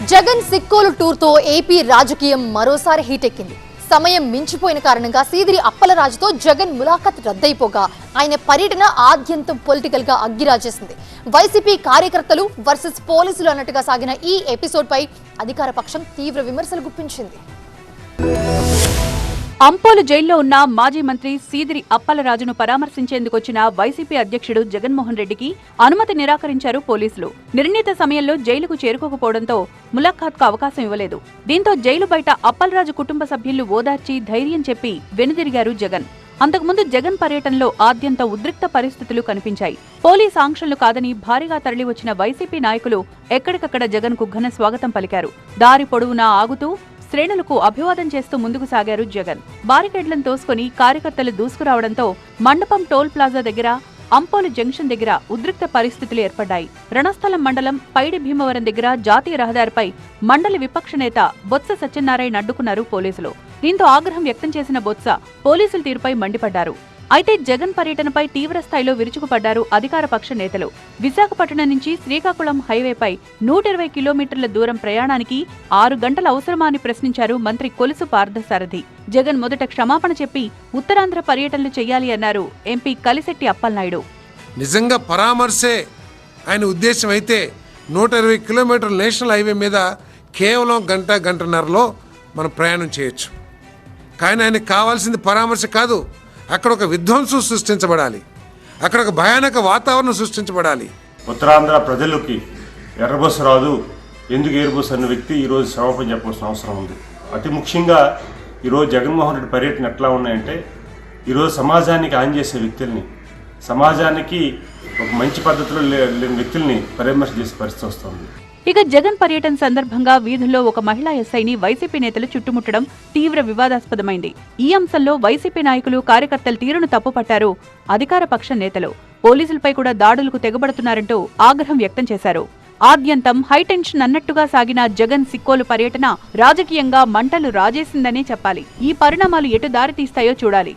Jagan Sikkolu టూర్తో AP రాజకీయం మరోసారి హీటెక్కింది. సమయం మించిపోయిన కారణంగా సీదిరి అప్పలరాజుతో జగన్ ములాఖత్ రద్దయిపోగా ఆయన పర్యటన ఆద్యంతం పొలిటికల్ గా అగ్గిరాజేసింది. వైసీపీ కార్యకర్తలు వర్సెస్ పోలీసులు అన్నట్టుగా సాగిన ఈ ఎపిసోడ్ పై అధికార పక్షం తీవ్ర విమర్శలు గుప్పించింది. అంపోలు జైల్లో ఉన్న మాజీ మంత్రి సీదిరి అప్పలరాజును పరామర్శించేందుకొచ్చిన వైసీపీ అధ్యక్షుడు జగన్మోహన్ రెడ్డికి అనుమతి నిరాకరించారు పోలీసులు. నిర్ణీత సమయంలో జైలుకు చేరుకోకపోవడంతో ములాఖాత్కు అవకాశం ఇవ్వలేదు. దీంతో జైలు బయట అప్పలరాజు కుటుంబ సభ్యులు ఓదార్చి ధైర్యం చెప్పి వెనుదిరిగారు జగన్. అంతకుముందు జగన్ పర్యటనలో ఆద్యంత ఉద్రిక్త పరిస్థితులు కనిపించాయి. పోలీస్ ఆంక్షలు కాదని భారీగా తరలివచ్చిన వైసీపీ నాయకులు ఎక్కడికక్కడ జగన్ కు ఘన స్వాగతం పలికారు. దారి పొడవునా ఆగుతూ శ్రేణులకు అభివాదం చేస్తూ ముందుకు సాగారు జగన్. బారికేడ్లను తోసుకుని కార్యకర్తలు దూసుకురావడంతో మండపం టోల్ ప్లాజా దగ్గర, అంపోలు జంక్షన్ దగ్గర ఉద్రిక్త పరిస్థితులు ఏర్పడ్డాయి. రణస్థలం మండలం పైడి భీమవరం దగ్గర జాతీయ రహదారిపై మండలి విపక్ష నేత బొత్స సత్యనారాయణ అడ్డుకున్నారు పోలీసులు. దీంతో ఆగ్రహం వ్యక్తం చేసిన బొత్స పోలీసుల తీరుపై మండిపడ్డారు. అయితే జగన్ పర్యటనపై తీవ్ర స్థాయిలో విరుచుకుపడ్డారు అధికార పక్ష నేతలు. విశాఖపట్నం నుంచి శ్రీకాకుళం హైవేపై 120 కిలోమీటర్ల దూరం ప్రయాణానికి 6 గంటల అవసరమా అని ప్రశ్నించారు మంత్రి కొలుసు పార్థసారథి. జగన్ మొదట క్షమాపణ చెప్పి ఉత్తరాంధ్ర పర్యటనలు చేయాలి అన్నారు ఎంపీ కలిశెట్టి అప్పలనాయుడు. నిజంగా పరామర్శే ఆయన ఉద్దేశం అయితే 120 కిలోమీటర్ల నేషనల్ హైవే మీద కేవలం గంటన్నరలో మనం ప్రయాణం చేయొచ్చు. కానీ ఆయనకు కావాల్సింది పరామర్శ కాదు, అక్కడ ఒక విధ్వంసం సృష్టించబడాలి, అక్కడ ఒక భయానక వాతావరణం సృష్టించబడాలి. ఉత్తరాంధ్ర ప్రజలకి ఎర్రబస్సు రాదు, ఎందుకు ఎయిర్బస్ అన్న వ్యక్తి ఈరోజు క్షమాపణ చెప్పాల్సిన అవసరం ఉంది. అతి ముఖ్యంగా ఈరోజు జగన్మోహన్ రెడ్డి పర్యటన ఎట్లా ఉన్నాయంటే, ఈరోజు సమాజానికి ఆన్ చేసే వ్యక్తుల్ని, సమాజానికి ఒక మంచి పద్ధతిలో లేని వ్యక్తుల్ని పరామర్శ చేసే పరిస్థితి వస్తుంది. ఇక జగన్ పర్యటన సందర్భంగా వీధుల్లో ఒక మహిళా ఎస్ఐని వైసీపీ నేతలు చుట్టుముట్టడం తీవ్ర వివాదాస్పదమైంది. ఈ అంశంలో వైసీపీ నాయకులు, కార్యకర్తల తీరును తప్పుపట్టారు అధికార పక్ష నేతలు. పోలీసులపై కూడా దాడులకు తెగబడుతున్నారంటూ ఆగ్రహం వ్యక్తం చేశారు. ఆద్యంతం హైటెన్షన్ అన్నట్టుగా సాగిన జగన్ సిక్కోలు పర్యటన రాజకీయంగా మంటలు రాజేసిందనే చెప్పాలి. ఈ పరిణామాలు ఎటు దారి తీస్తాయో చూడాలి.